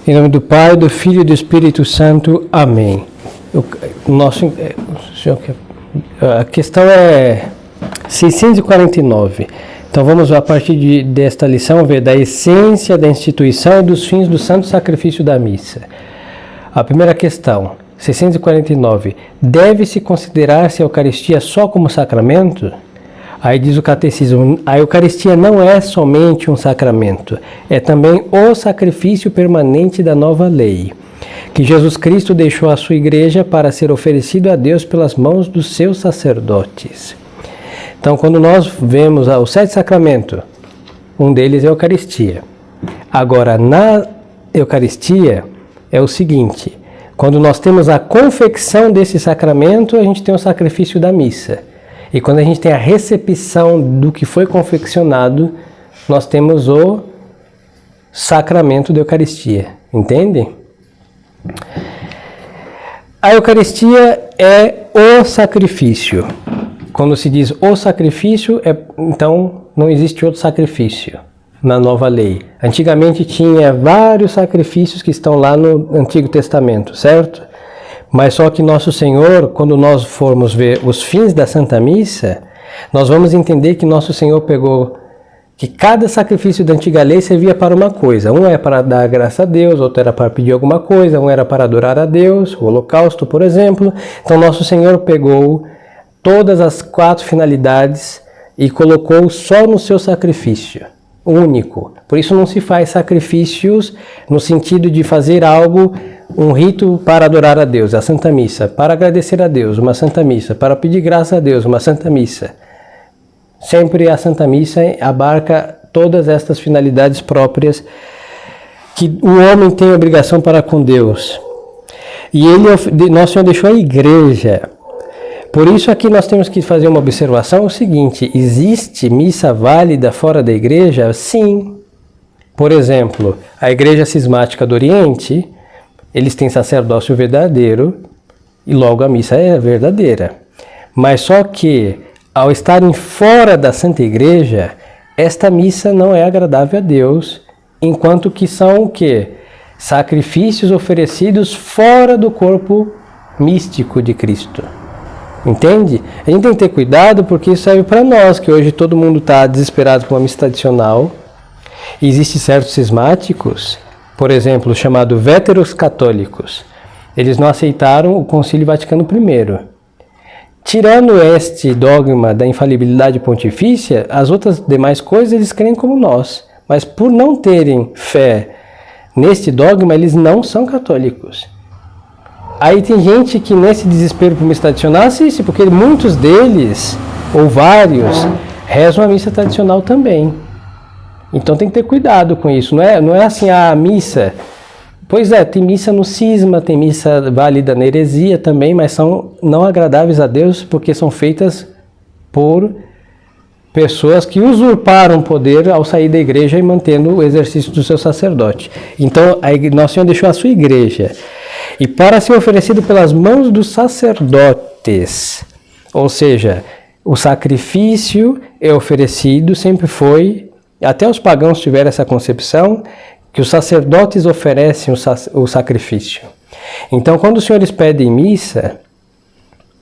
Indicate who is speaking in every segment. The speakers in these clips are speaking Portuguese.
Speaker 1: Em nome do Pai, do Filho e do Espírito Santo. Amém. A questão é 649. Então vamos a partir desta lição ver da essência da instituição e dos fins do santo sacrifício da missa. A primeira questão, 649. Deve-se considerar-se a Eucaristia só como sacramento? Aí diz o catecismo, a Eucaristia não é somente um sacramento, é também o sacrifício permanente da nova lei, que Jesus Cristo deixou à sua igreja para ser oferecido a Deus pelas mãos dos seus sacerdotes. Então, quando nós vemos o sete sacramentos, um deles é a Eucaristia. Agora, na Eucaristia é o seguinte, quando nós temos a confecção desse sacramento, a gente tem o sacrifício da missa. E quando a gente tem a recepção do que foi confeccionado, nós temos o sacramento da Eucaristia. Entende? A Eucaristia é o sacrifício. Quando se diz o sacrifício, então não existe outro sacrifício na nova lei. Antigamente tinha vários sacrifícios que estão lá no Antigo Testamento, certo? Mas só que Nosso Senhor, quando nós formos ver os fins da Santa Missa, nós vamos entender que Nosso Senhor pegou que cada sacrifício da antiga lei servia para uma coisa. Um é para dar graça a Deus, outro era para pedir alguma coisa, um era para adorar a Deus, o holocausto, por exemplo. Então Nosso Senhor pegou todas as 4 finalidades e colocou só no seu sacrifício único. Por isso não se faz sacrifícios no sentido de fazer algo, um rito para adorar a Deus, a Santa Missa, para agradecer a Deus, uma Santa Missa, para pedir graça a Deus, uma Santa Missa. Sempre a Santa Missa abarca todas estas finalidades próprias que o homem tem obrigação para com Deus. E Nosso Senhor deixou a igreja. Por isso aqui nós temos que fazer uma observação, o seguinte, existe missa válida fora da igreja? Sim. Por exemplo, a Igreja Cismática do Oriente, eles têm sacerdócio verdadeiro e logo a missa é verdadeira. Mas só que, ao estarem fora da Santa Igreja, esta missa não é agradável a Deus, enquanto que são o quê? Sacrifícios oferecidos fora do corpo místico de Cristo. Entende? A gente tem que ter cuidado porque isso serve para nós, que hoje todo mundo está desesperado por uma missa tradicional. E existem certos cismáticos, por exemplo, chamados véteros católicos. Eles não aceitaram o Concílio Vaticano I. Tirando este dogma da infalibilidade pontifícia, as outras demais coisas eles creem como nós. Mas por não terem fé neste dogma, eles não são católicos. Aí tem gente que nesse desespero por missa tradicional assiste, porque muitos deles, ou vários, rezam a missa tradicional também. Então tem que ter cuidado com isso, não é assim a missa. Pois é, tem missa no cisma, tem missa válida na heresia também, mas são não agradáveis a Deus porque são feitas por pessoas que usurparam poder ao sair da igreja e mantendo o exercício do seu sacerdote. Então Nosso Senhor deixou a sua igreja. E para ser oferecido pelas mãos dos sacerdotes, ou seja, o sacrifício é oferecido, sempre foi, até os pagãos tiveram essa concepção, que os sacerdotes oferecem o sacrifício. Então, quando os senhores pedem missa,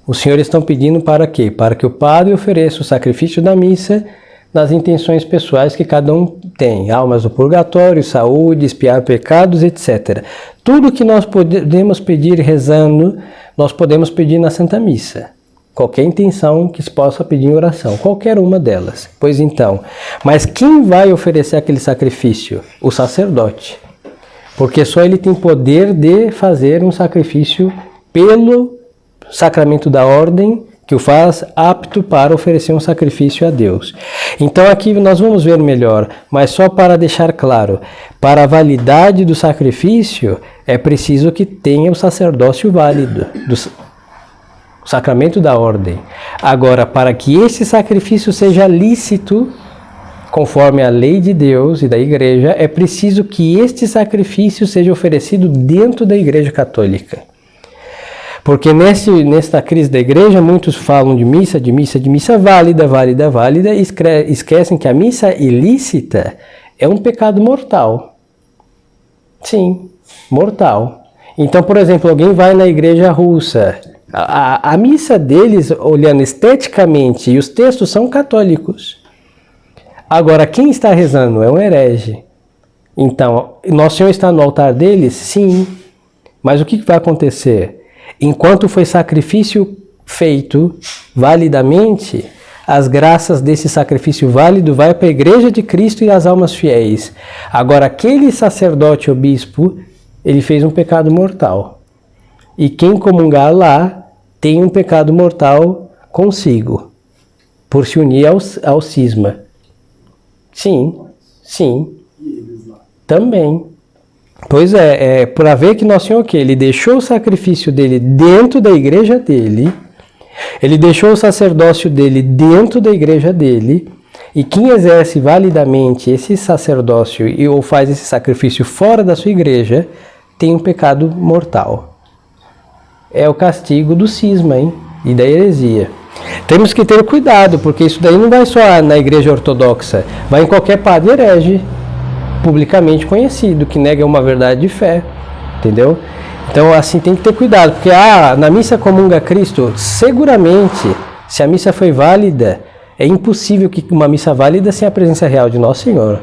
Speaker 1: os senhores estão pedindo para quê? Para que o padre ofereça o sacrifício da missa nas intenções pessoais que cada um tem, almas do purgatório, saúde, expiar pecados, etc. Tudo que nós podemos pedir rezando, nós podemos pedir na Santa Missa. Qualquer intenção que se possa pedir em oração, qualquer uma delas. Pois então, mas quem vai oferecer aquele sacrifício? O sacerdote. Porque só ele tem poder de fazer um sacrifício pelo sacramento da ordem, que o faz apto para oferecer um sacrifício a Deus. Então aqui nós vamos ver melhor, mas só para deixar claro, para a validade do sacrifício é preciso que tenha o sacerdócio válido, o sacramento da ordem. Agora, para que esse sacrifício seja lícito, conforme a lei de Deus e da igreja, é preciso que este sacrifício seja oferecido dentro da igreja católica. Porque nesta crise da igreja, muitos falam de missa válida, e esquecem que a missa ilícita é um pecado mortal. Sim, mortal. Então, por exemplo, alguém vai na igreja russa, a missa deles, olhando esteticamente, e os textos são católicos. Agora, quem está rezando é um herege. Então, Nosso Senhor está no altar deles? Sim. Mas o que vai acontecer? Enquanto foi sacrifício feito validamente, as graças desse sacrifício válido vai para a igreja de Cristo e as almas fiéis. Agora, aquele sacerdote ou bispo, ele fez um pecado mortal. E quem comungar lá tem um pecado mortal consigo, por se unir ao cisma. Sim, sim. Também. Pois é para ver que Nosso Senhor, ele deixou o sacrifício dele dentro da igreja dele, ele deixou o sacerdócio dele dentro da igreja dele, e quem exerce validamente esse sacerdócio ou faz esse sacrifício fora da sua igreja, tem um pecado mortal. É o castigo do cisma, hein? E da heresia. Temos que ter cuidado, porque isso daí não vai só na igreja ortodoxa, vai em qualquer padre herege, publicamente conhecido, que nega uma verdade de fé, entendeu? Então, assim, tem que ter cuidado, porque na missa comunga Cristo, seguramente, se a missa foi válida, é impossível que uma missa válida sem a presença real de Nosso Senhor.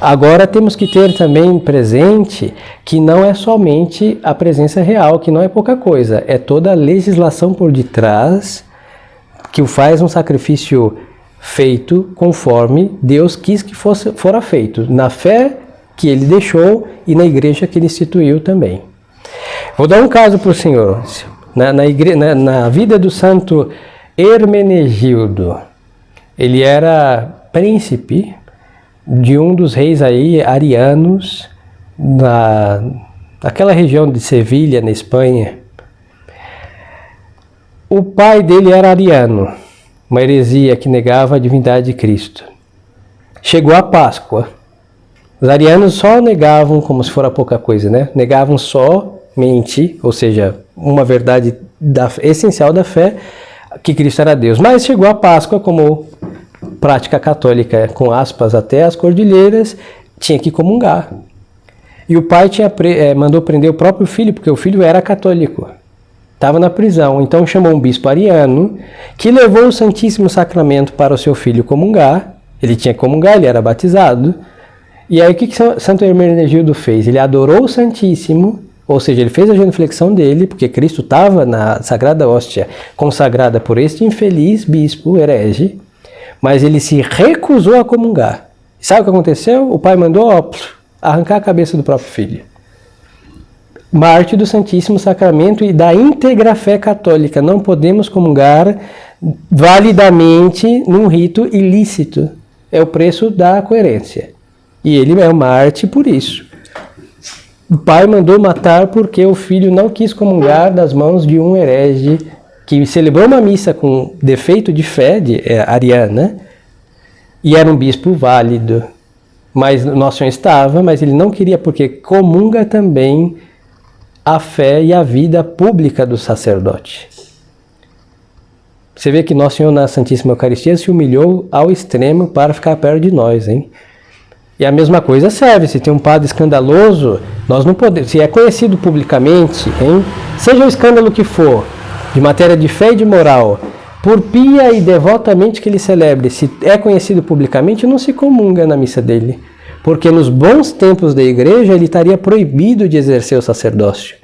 Speaker 1: Agora, temos que ter também presente que não é somente a presença real, que não é pouca coisa, é toda a legislação por detrás que faz um sacrifício feito conforme Deus quis que fora feito, na fé que Ele deixou e na igreja que Ele instituiu também. Vou dar um caso para o senhor. Na vida do santo Hermenegildo, ele era príncipe de um dos reis aí arianos naquela região de Sevilha, na Espanha. O pai dele era ariano, uma heresia que negava a divindade de Cristo. Chegou a Páscoa. Os arianos só negavam, como se fora pouca coisa, né? Negavam somente, ou seja, uma verdade essencial da fé, que Cristo era Deus. Mas chegou a Páscoa, como prática católica, com aspas, até as cordilheiras, tinha que comungar. E o pai mandou prender o próprio filho, porque o filho era católico. Estava na prisão, então chamou um bispo ariano, que levou o Santíssimo Sacramento para o seu filho comungar. Ele tinha que comungar, ele era batizado. E aí o que Santo Hermenegildo fez? Ele adorou o Santíssimo, ou seja, ele fez a genuflexão dele, porque Cristo estava na Sagrada Hóstia, consagrada por este infeliz bispo herege, mas ele se recusou a comungar. E sabe o que aconteceu? O pai mandou arrancar a cabeça do próprio filho. Mártir do Santíssimo Sacramento e da íntegra fé católica. Não podemos comungar validamente num rito ilícito. É o preço da coerência. E ele é um mártir por isso. O pai mandou matar porque o filho não quis comungar das mãos de um herege que celebrou uma missa com defeito de fé ariana e era um bispo válido. Mas Nosso Senhor estava, mas ele não queria porque comunga também a fé e a vida pública do sacerdote. Você vê que Nosso Senhor na Santíssima Eucaristia se humilhou ao extremo para ficar perto de nós, hein? E a mesma coisa serve, se tem um padre escandaloso, nós não podemos, se é conhecido publicamente, hein? Seja o escândalo que for, de matéria de fé e de moral, por pia e devotamente que ele celebre, se é conhecido publicamente, não se comunga na missa dele. Porque nos bons tempos da igreja ele estaria proibido de exercer o sacerdócio.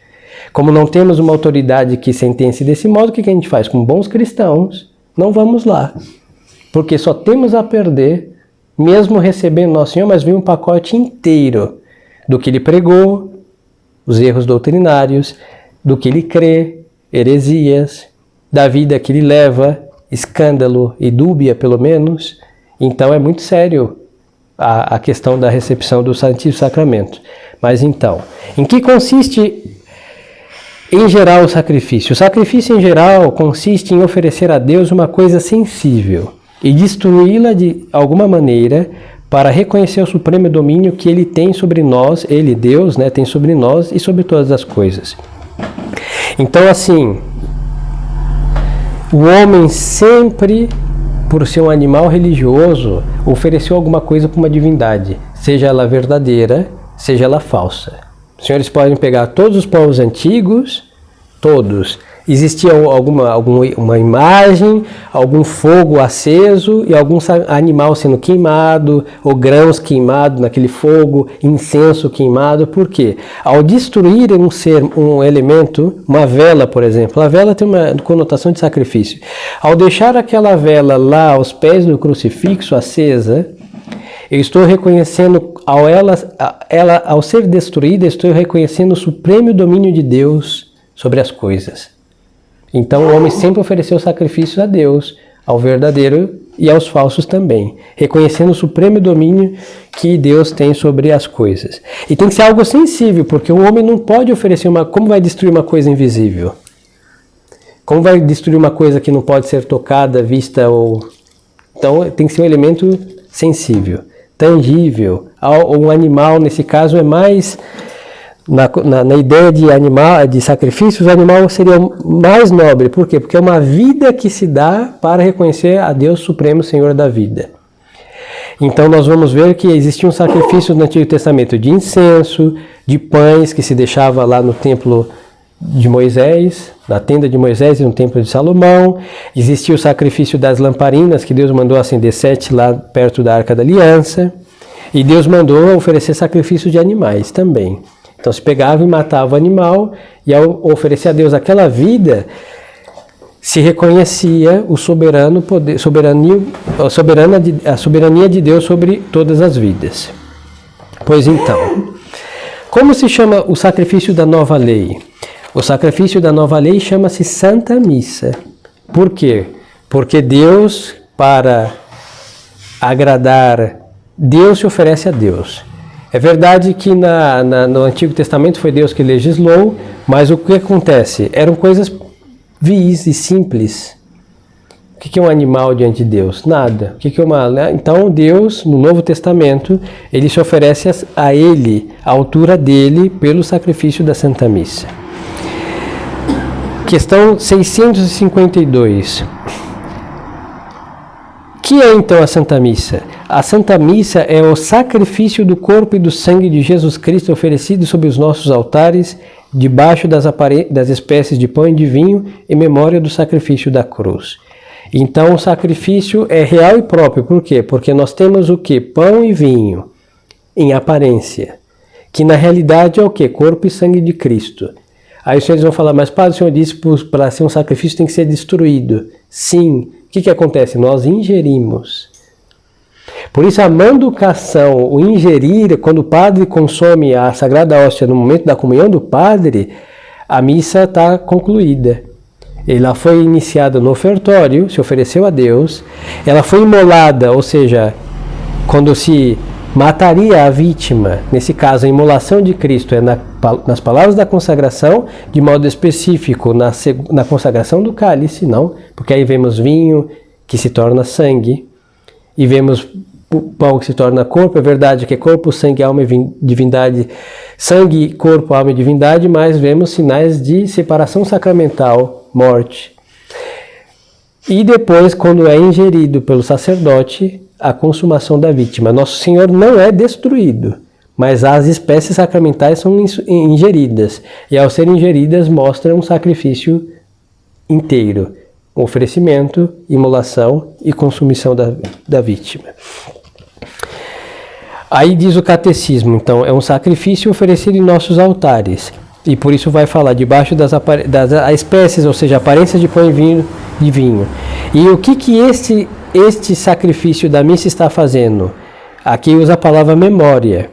Speaker 1: Como não temos uma autoridade que sentencie desse modo, o que a gente faz? Com bons cristãos, não vamos lá. Porque só temos a perder, mesmo recebendo Nosso Senhor, mas vem um pacote inteiro do que ele pregou, os erros doutrinários, do que ele crê, heresias, da vida que ele leva, escândalo e dúbia pelo menos. Então é muito sério a questão da recepção do Santíssimo Sacramento. Mas então, em que consiste em geral o sacrifício? O sacrifício em geral consiste em oferecer a Deus uma coisa sensível e destruí-la de alguma maneira para reconhecer o supremo domínio que Ele tem sobre nós, Ele, Deus, né, tem sobre nós e sobre todas as coisas. Então, assim, o homem sempre, por ser um animal religioso, ofereceu alguma coisa para uma divindade, seja ela verdadeira, seja ela falsa. Os senhores podem pegar todos os povos antigos, todos. Existia alguma imagem, algum fogo aceso e algum animal sendo queimado, ou grãos queimados naquele fogo, incenso queimado. Por quê? Ao destruir um elemento, uma vela, por exemplo, a vela tem uma conotação de sacrifício. Ao deixar aquela vela lá aos pés do crucifixo acesa, eu estou reconhecendo, ao ser destruída, estou reconhecendo o supremo domínio de Deus sobre as coisas. Então o homem sempre ofereceu sacrifícios a Deus, ao verdadeiro e aos falsos também, reconhecendo o supremo domínio que Deus tem sobre as coisas. E tem que ser algo sensível, porque o homem não pode oferecer como vai destruir uma coisa invisível? Como vai destruir uma coisa que não pode ser tocada, vista ou... Então tem que ser um elemento sensível, tangível. Ou um animal, nesse caso, é mais... Na ideia de animal, de sacrifícios, o animal seria mais nobre. Por quê? Porque é uma vida que se dá para reconhecer a Deus Supremo, Senhor da vida. Então nós vamos ver que existiam sacrifícios no Antigo Testamento de incenso, de pães que se deixava lá no templo de Moisés, na tenda de Moisés e no templo de Salomão. Existia o sacrifício das lamparinas, que Deus mandou acender 7 lá perto da Arca da Aliança. E Deus mandou oferecer sacrifício de animais também. Então se pegava e matava o animal, e ao oferecer a Deus aquela vida, se reconhecia o soberano poder, a soberania de Deus sobre todas as vidas. Pois então, como se chama o sacrifício da nova lei? O sacrifício da nova lei chama-se Santa Missa. Por quê? Porque Deus, para agradar, Deus se oferece a Deus. É verdade que no Antigo Testamento foi Deus que legislou, mas o que acontece? Eram coisas vis e simples. O que é um animal diante de Deus? Nada. Então Deus, no Novo Testamento, ele se oferece a ele, a altura dele, pelo sacrifício da Santa Missa. Questão 652. O que é então a Santa Missa? A Santa Missa é o sacrifício do corpo e do sangue de Jesus Cristo oferecido sobre os nossos altares, debaixo das espécies de pão e de vinho, em memória do sacrifício da cruz. Então o sacrifício é real e próprio. Por quê? Porque nós temos o quê? Pão e vinho, em aparência, que na realidade é o quê? Corpo e sangue de Cristo. Aí os senhores vão falar, mas padre, o senhor disse que para ser um sacrifício tem que ser destruído. Sim. O que acontece? Nós ingerimos. Por isso a manducação, o ingerir, quando o padre consome a Sagrada Hóstia no momento da comunhão do padre, a missa está concluída. Ela foi iniciada no ofertório, se ofereceu a Deus. Ela foi imolada, ou seja, quando se mataria a vítima, nesse caso a imolação de Cristo é nas palavras da consagração, de modo específico na consagração do cálice, não, porque aí vemos vinho que se torna sangue, e vemos o pão que se torna corpo. É verdade que é corpo, sangue, alma e divindade, sangue, corpo, alma e divindade, mas vemos sinais de separação sacramental, morte. E depois, quando é ingerido pelo sacerdote, a consumação da vítima. Nosso Senhor não é destruído, mas as espécies sacramentais são ingeridas, e ao serem ingeridas mostram um sacrifício inteiro, um oferecimento, imolação e consumição da vítima. Aí diz o catecismo, então, é um sacrifício oferecido em nossos altares, e por isso vai falar debaixo das espécies, ou seja, aparência de pão e vinho. E o que este sacrifício da missa está fazendo? Aqui usa a palavra memória,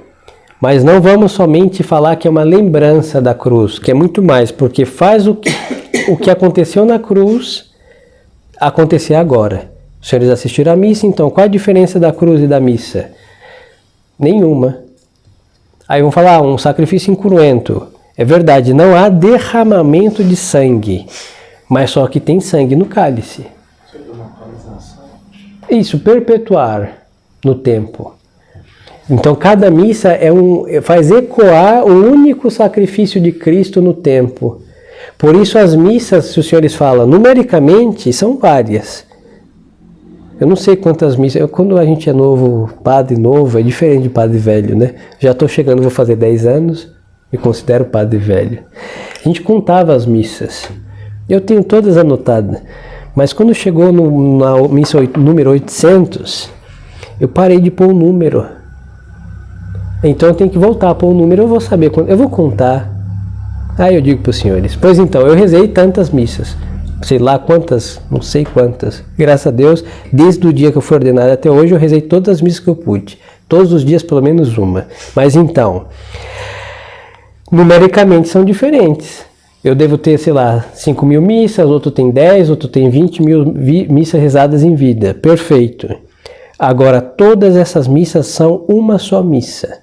Speaker 1: mas não vamos somente falar que é uma lembrança da cruz, que é muito mais, porque faz o que aconteceu na cruz acontecer agora. Os senhores assistiram à missa, então qual a diferença da cruz e da missa? Nenhuma. Aí vão falar, um sacrifício incruento. É verdade, não há derramamento de sangue, mas só que tem sangue no cálice. Isso, perpetuar no tempo. Então cada missa faz ecoar o único sacrifício de Cristo no tempo. Por isso as missas, se os senhores falam, numericamente, são várias. Eu não sei quantas missas, quando a gente é novo, padre novo, é diferente de padre velho, né? Já estou chegando, vou fazer 10 anos, me considero padre velho. A gente contava as missas. Eu tenho todas anotadas. Mas quando chegou na missa número 800, eu parei de pôr o número. Então eu tenho que voltar a pôr o número, eu vou saber quando. Eu vou contar. Aí eu digo para os senhores, pois então, eu rezei tantas missas. Sei lá quantas, não sei quantas. Graças a Deus, desde o dia que eu fui ordenado até hoje, eu rezei todas as missas que eu pude. Todos os dias, pelo menos uma. Mas então, numericamente são diferentes. Eu devo ter, sei lá, 5.000 missas, outro tem 10, outro tem 20.000 missas rezadas em vida. Perfeito. Agora, todas essas missas são uma só missa.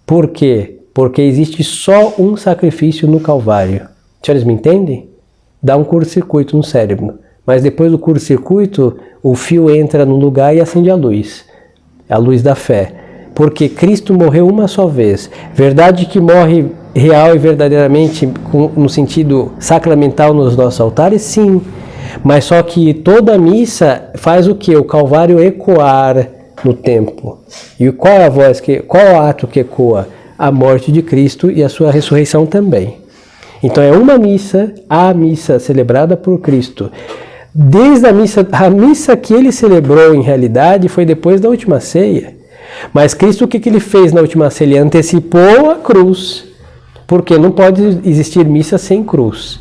Speaker 1: Por quê? Porque existe só um sacrifício no Calvário. Os senhores me entendem? Dá um curto-circuito no cérebro. Mas depois do curto-circuito, o fio entra no lugar e acende a luz da fé. Porque Cristo morreu uma só vez. Verdade que morre real e verdadeiramente no sentido sacramental nos nossos altares? Sim. Mas só que toda missa faz o quê? O Calvário ecoar no tempo. E qual é a voz qual é o ato que ecoa? A morte de Cristo e a sua ressurreição também. Então é uma missa, a missa celebrada por Cristo. Desde a missa que ele celebrou em realidade foi depois da última ceia. Mas Cristo, o que ele fez na última ceia? Ele antecipou a cruz, porque não pode existir missa sem cruz.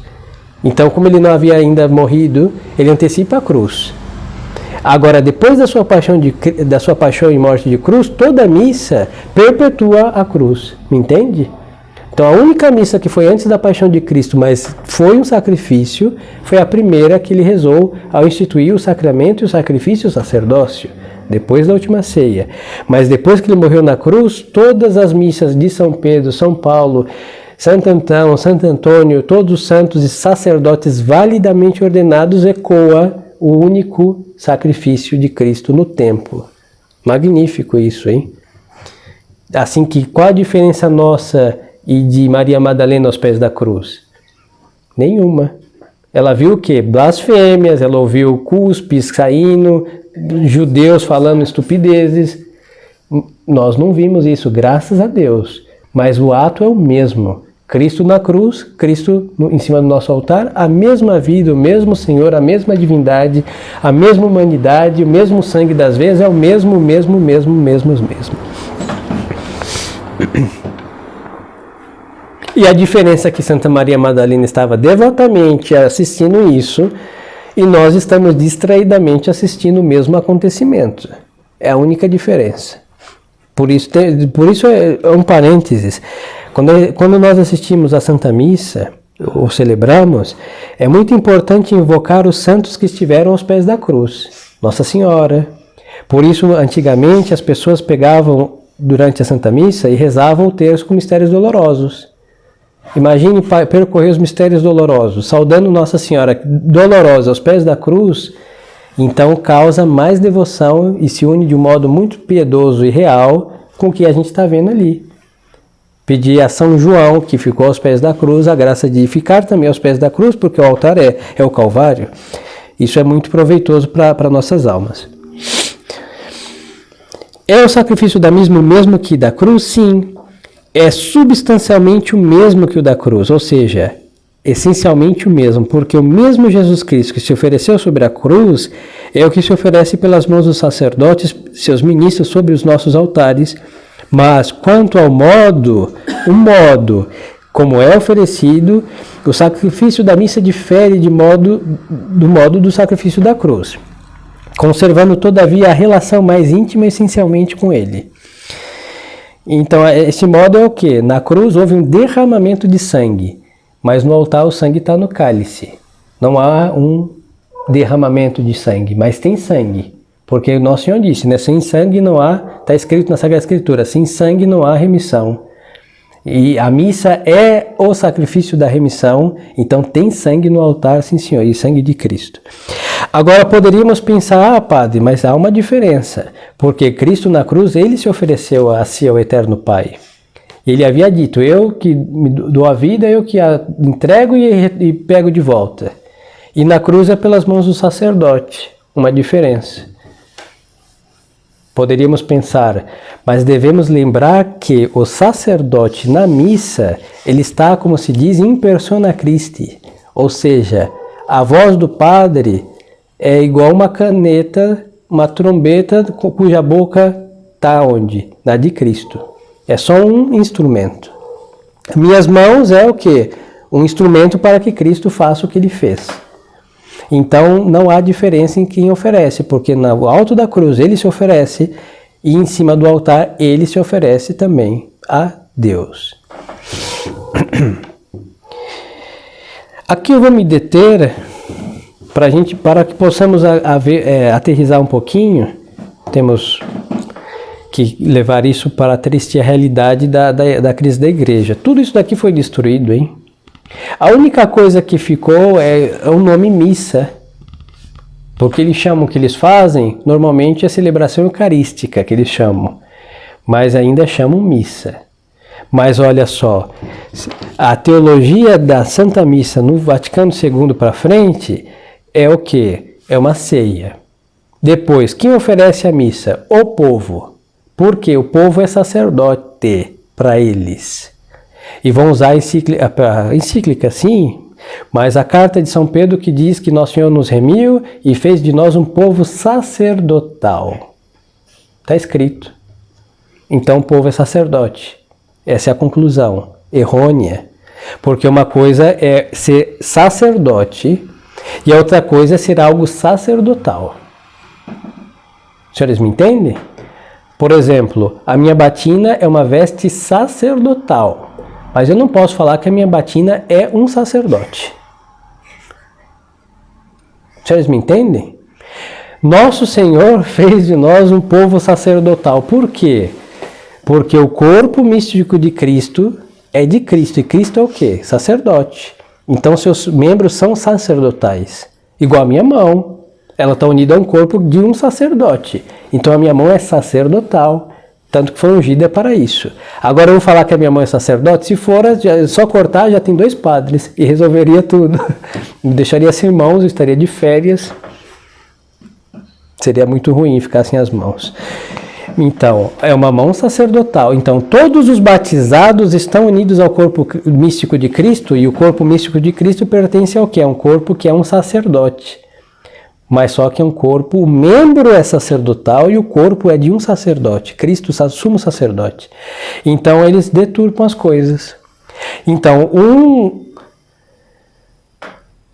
Speaker 1: Então, como ele não havia ainda morrido, ele antecipa a cruz. Agora, depois da sua paixão e morte de cruz, toda missa perpetua a cruz. Me entende? Então, a única missa que foi antes da paixão de Cristo, mas foi um sacrifício, foi a primeira que ele rezou ao instituir o sacramento e o sacrifício e o sacerdócio, depois da última ceia. Mas depois que ele morreu na cruz, todas as missas de São Pedro, São Paulo, Santo Antão, Santo Antônio, todos os santos e sacerdotes validamente ordenados ecoa o único sacrifício de Cristo no templo. Magnífico isso, hein? Assim que, qual a diferença nossa e de Maria Madalena aos pés da cruz? Nenhuma. Ela viu o quê? Blasfêmias, ela ouviu cuspes saindo, judeus falando estupidezes. Nós não vimos isso, graças a Deus. Mas o ato é o mesmo. Cristo na cruz, Cristo em cima do nosso altar, a mesma vida, o mesmo Senhor, a mesma divindade, a mesma humanidade, o mesmo sangue das veias, é o mesmo. E a diferença é que Santa Maria Madalena estava devotamente assistindo isso e nós estamos distraidamente assistindo o mesmo acontecimento. É a única diferença. Por isso é um parênteses. Quando nós assistimos à Santa Missa, ou celebramos, é muito importante invocar os santos que estiveram aos pés da cruz. Nossa Senhora. Por isso, antigamente, as pessoas pegavam durante a Santa Missa e rezavam o terço com mistérios dolorosos. Imagine percorrer os mistérios dolorosos, saudando Nossa Senhora dolorosa aos pés da cruz, então causa mais devoção e se une de um modo muito piedoso e real com o que a gente está vendo ali. Pedir a São João, que ficou aos pés da cruz, a graça de ficar também aos pés da cruz, porque o altar é o Calvário. Isso é muito proveitoso para nossas almas. É o sacrifício da missa o mesmo que da cruz? Sim. É substancialmente o mesmo que o da cruz, ou seja, essencialmente o mesmo, porque o mesmo Jesus Cristo que se ofereceu sobre a cruz é o que se oferece pelas mãos dos sacerdotes, seus ministros, sobre os nossos altares. Mas quanto ao modo, como é oferecido, o sacrifício da missa difere do modo do sacrifício da cruz, conservando todavia a relação mais íntima essencialmente com ele. Então, esse modo é o quê? Na cruz houve um derramamento de sangue, mas no altar o sangue está no cálice. Não há um derramamento de sangue, mas tem sangue. Porque o Nosso Senhor disse, né? Sem sangue não há, está escrito na Sagrada Escritura, sem sangue não há remissão. E a missa é o sacrifício da remissão, então tem sangue no altar, sim senhor, e sangue de Cristo. Agora poderíamos pensar, padre, mas há uma diferença, porque Cristo na cruz, ele se ofereceu a si ao Eterno Pai. Ele havia dito, eu que me dou a vida, eu que a entrego e pego de volta. E na cruz é pelas mãos do sacerdote, uma diferença. poderíamos pensar, mas devemos lembrar que o sacerdote na missa, ele está, como se diz, in persona Christi, ou seja, a voz do padre é igual uma caneta, uma trombeta cuja boca está onde? Na de Cristo. É só um instrumento. Minhas mãos é o quê? Um instrumento para que Cristo faça o que ele fez. Então não há diferença em quem oferece, porque no alto da cruz ele se oferece e em cima do altar ele se oferece também a Deus. Aqui eu vou me deter para que possamos aterrissar um pouquinho. Temos que levar isso para a triste realidade da crise da igreja. Tudo isso daqui foi destruído, hein? A única coisa que ficou é o nome missa, porque eles chamam, o que eles fazem, normalmente é a celebração eucarística que eles chamam, mas ainda chamam missa. Mas olha só, a teologia da Santa Missa no Vaticano II para frente é o quê? É uma ceia. Depois, quem oferece a missa? O povo. Porque o povo é sacerdote para eles. E vão usar a encíclica, sim, mas a carta de São Pedro que diz que Nosso Senhor nos remiu e fez de nós um povo sacerdotal. Está escrito. Então o povo é sacerdote. Essa é a conclusão errônea. Porque uma coisa é ser sacerdote e a outra coisa é ser algo sacerdotal. Os senhores me entendem? Por exemplo, a minha batina é uma veste sacerdotal, mas eu não posso falar que a minha batina é um sacerdote. Vocês me entendem? Nosso Senhor fez de nós um povo sacerdotal. Por quê? Porque o corpo místico de Cristo é de Cristo. E Cristo é o quê? Sacerdote. Então seus membros são sacerdotais. Igual a minha mão. Ela está unida a um corpo de um sacerdote. Então a minha mão é sacerdotal, tanto que foi ungida para isso. Agora eu vou falar que a minha mão é sacerdote, se for só cortar já tem 2 padres e resolveria tudo. Me deixaria sem mãos, eu estaria de férias. Seria muito ruim ficar sem as mãos. Então, é uma mão sacerdotal. Então, todos os batizados estão unidos ao corpo místico de Cristo e o corpo místico de Cristo pertence ao quê? É um corpo que é um sacerdote. Mas só que é um corpo, o membro é sacerdotal e o corpo é de um sacerdote. Cristo, sumo sacerdote. Então eles deturpam as coisas. Então,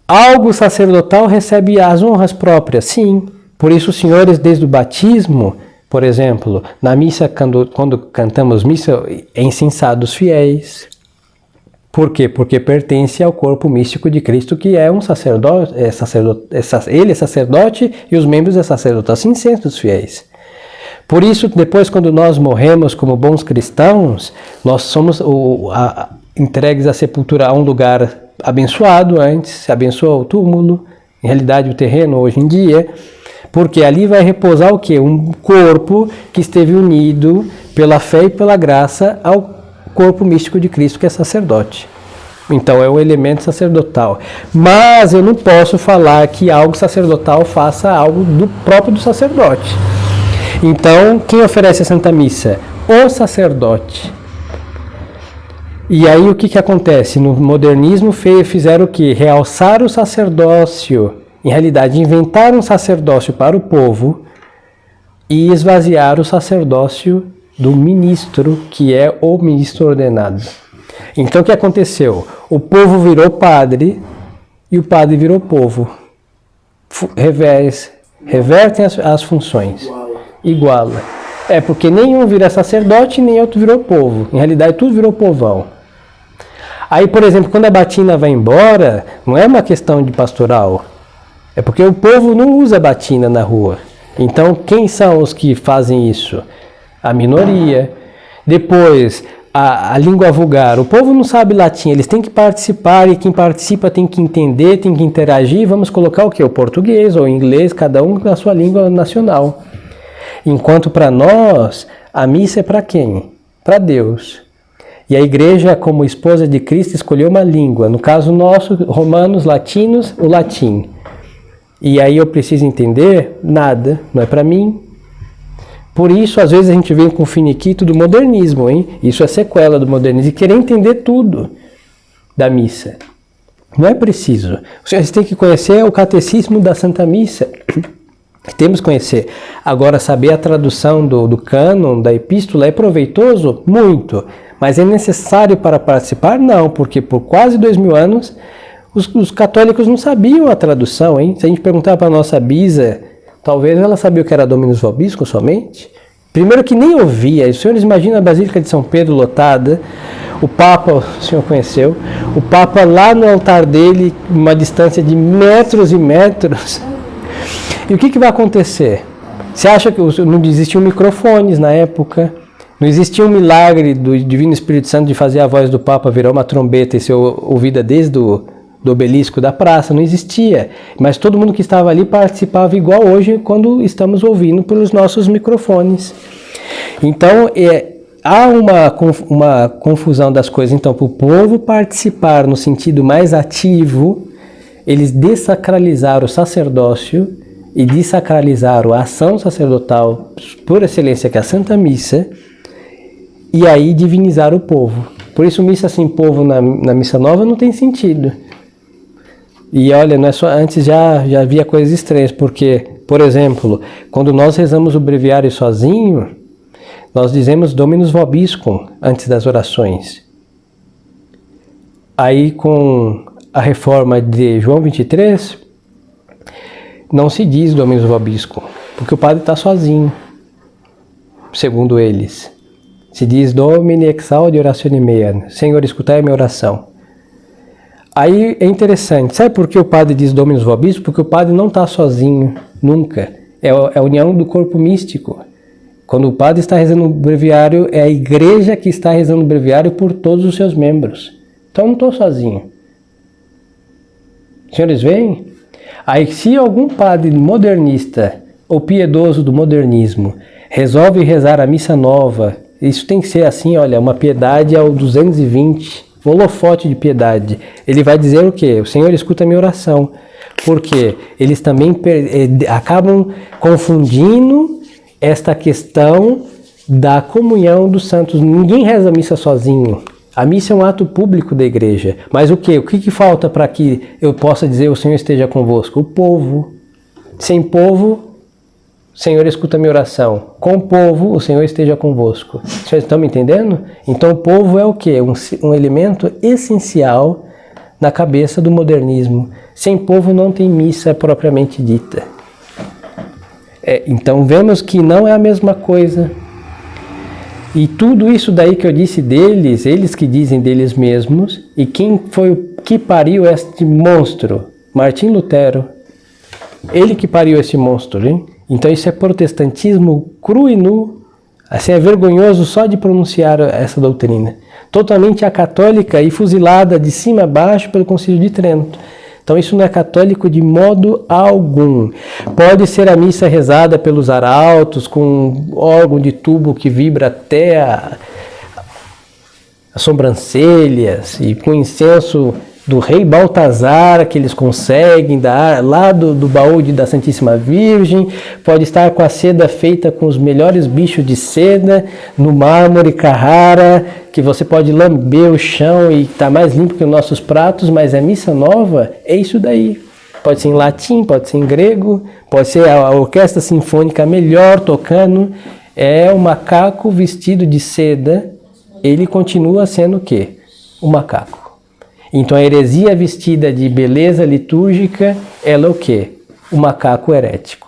Speaker 1: algo sacerdotal recebe as honras próprias, sim. Por isso, os senhores, desde o batismo, por exemplo, na missa, quando cantamos missa, é incensado os fiéis. Por quê? Porque pertence ao corpo místico de Cristo, que é um sacerdote, ele é sacerdote e os membros é sacerdote, assim incenso dos fiéis. Por isso, depois, quando nós morremos como bons cristãos, nós somos entregues à sepultura a um lugar abençoado antes, se abençoa o túmulo, em realidade o terreno hoje em dia, porque ali vai repousar o quê? Um corpo que esteve unido pela fé e pela graça ao corpo místico de Cristo, que é sacerdote. Então é o elemento sacerdotal. Mas eu não posso falar que algo sacerdotal faça algo próprio do sacerdote. Então, quem oferece a Santa Missa? O sacerdote. E aí o que acontece? No modernismo fizeram o quê? Realçar o sacerdócio. Em realidade, inventaram um sacerdócio para o povo e esvaziar o sacerdócio do ministro, que é o ministro ordenado. Então o que aconteceu? O povo virou padre e o padre virou povo. Revertem as funções. Iguala. É porque nenhum vira sacerdote, nem outro virou povo. Em realidade, tudo virou povão. Aí, por exemplo, quando a batina vai embora, não é uma questão de pastoral. É porque o povo não usa batina na rua. Então, quem são os que fazem isso? A minoria. Depois, a língua vulgar. O povo não sabe latim, eles têm que participar e quem participa tem que entender, tem que interagir. Vamos colocar o quê? O português ou o inglês, cada um na sua língua nacional. Enquanto para nós, a missa é para quem? Para Deus. E a igreja, como esposa de Cristo, escolheu uma língua. No caso nosso, romanos, latinos, o latim. E aí eu preciso entender? Nada, não é para mim. Por isso, às vezes a gente vem com o finiquito do modernismo, hein? Isso é sequela do modernismo, e querer entender tudo da missa. Não é preciso. Vocês têm que conhecer o catecismo da Santa Missa. Temos que conhecer. Agora, saber a tradução do cânon, da epístola, é proveitoso? Muito. Mas é necessário para participar? Não, porque por quase 2000 anos, os católicos não sabiam a tradução, hein? Se a gente perguntar para a nossa bisa, talvez ela sabia o que era Dominus Vobiscum somente. Primeiro que nem ouvia. Os senhores imaginam a Basílica de São Pedro lotada, o Papa, o senhor conheceu, o Papa lá no altar dele, uma distância de metros e metros. E o que vai acontecer? Você acha que não existiam microfones na época? Não existia um milagre do Divino Espírito Santo de fazer a voz do Papa virar uma trombeta e ser ouvida desde do obelisco da praça? Não existia. Mas todo mundo que estava ali participava igual hoje quando estamos ouvindo pelos nossos microfones. Então, há uma confusão das coisas. Então, para o povo participar no sentido mais ativo, eles dessacralizaram o sacerdócio e desacralizaram a ação sacerdotal por excelência, que é a Santa Missa, e aí divinizaram o povo. Por isso, missa sem povo na Missa Nova não tem sentido. E olha, não é só, antes já havia coisas estranhas, porque, por exemplo, quando nós rezamos o breviário sozinho, nós dizemos Dominus Vobiscum antes das orações. Aí, com a reforma de João 23, não se diz Dominus Vobiscum, porque o padre está sozinho, segundo eles. Se diz Domini exaudi oratione mea, Senhor, escutai a minha oração. Aí é interessante, sabe por que o padre diz Dominus Vobiscum? Porque o padre não está sozinho, nunca. É a união do corpo místico. Quando o padre está rezando o breviário, é a igreja que está rezando o breviário por todos os seus membros. Então eu não estou sozinho. Os senhores veem? Aí se algum padre modernista ou piedoso do modernismo resolve rezar a missa nova, isso tem que ser assim, olha, uma piedade ao 220, um holofote de piedade. Ele vai dizer o quê? O Senhor escuta a minha oração. Porque eles também acabam confundindo esta questão da comunhão dos santos. Ninguém reza a missa sozinho. A missa é um ato público da igreja. Mas o quê? O que falta para que eu possa dizer o Senhor esteja convosco? O povo. Sem povo, o Senhor escuta a minha oração. Com o povo, o Senhor esteja convosco. Vocês estão me entendendo? Então o povo é o quê? Um elemento essencial na cabeça do modernismo. Sem povo não tem missa propriamente dita. Então vemos que não é a mesma coisa. E tudo isso daí que eu disse deles, eles que dizem deles mesmos, e quem foi o que pariu este monstro? Martim Lutero. Ele que pariu esse monstro, hein? Então isso é protestantismo cru e nu. Assim, é vergonhoso só de pronunciar essa doutrina. Totalmente acatólica e fuzilada de cima a baixo pelo Concílio de Trento. Então isso não é católico de modo algum. Pode ser a missa rezada pelos arautos, com órgão de tubo que vibra até as sobrancelhas, e com incenso do rei Baltazar, que eles conseguem dar lá do baú da Santíssima Virgem. Pode estar com a seda feita com os melhores bichos de seda, no mármore Carrara, que você pode lamber o chão e está mais limpo que os nossos pratos, mas a missa nova é isso daí. Pode ser em latim, pode ser em grego, pode ser a orquestra sinfônica melhor tocando. É um macaco vestido de seda, ele continua sendo o quê? Um macaco. Então a heresia vestida de beleza litúrgica, ela é o quê? O macaco herético.